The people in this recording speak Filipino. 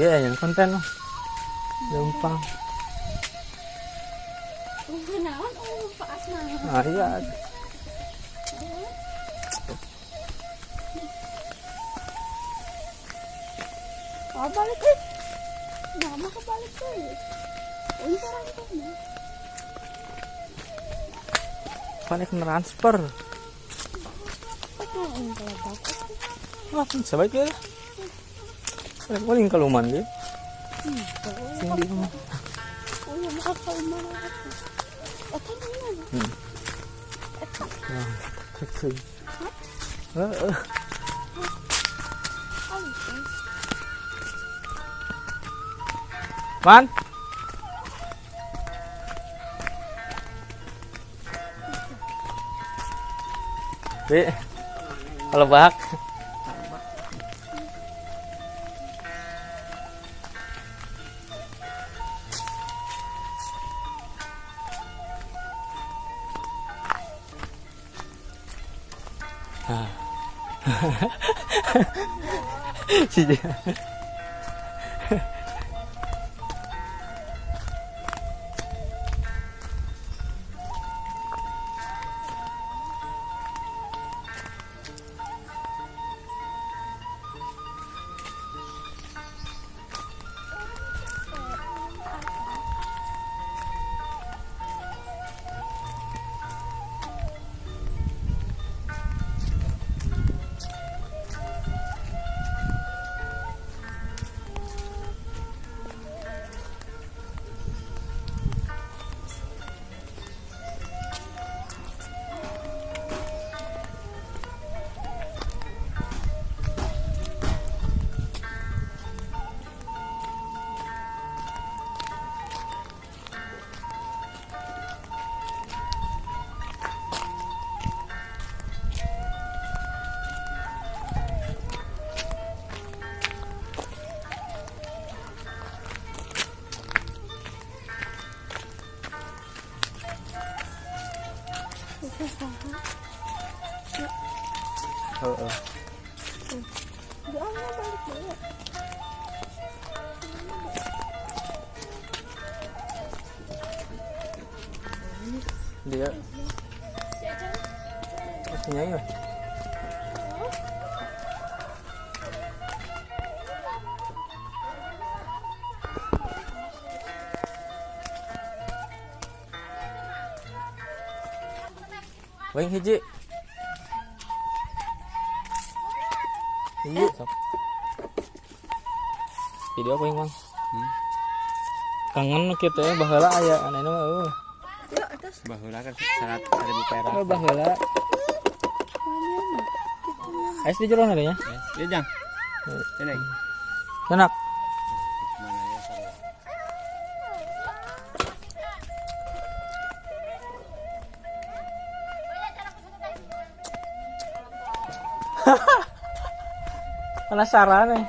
Ya, yang konten mah. Gampang. Kenaon Pak Asma. Ah iya. Oh, balik nama kebalik untuk orang Panik transfer. Langsung sebaik ya. Paling kaluman dia. Sindi mah. Oh, ya mau ke mana? Eta mana? Wah, kecil. Man. Bi. Kalau bak. Si dia. Heeh. Dia. Masihnya ya. Weng hiji. Iya, sok. Video apa yang bang? Kangen kita ya baheula aya aneh mah. Baheula kan 100.000 perak. Oh baheula. Ais di jero nya. Ya jang. Cenah. Enak. Mana ya sarua. Penasaran nih.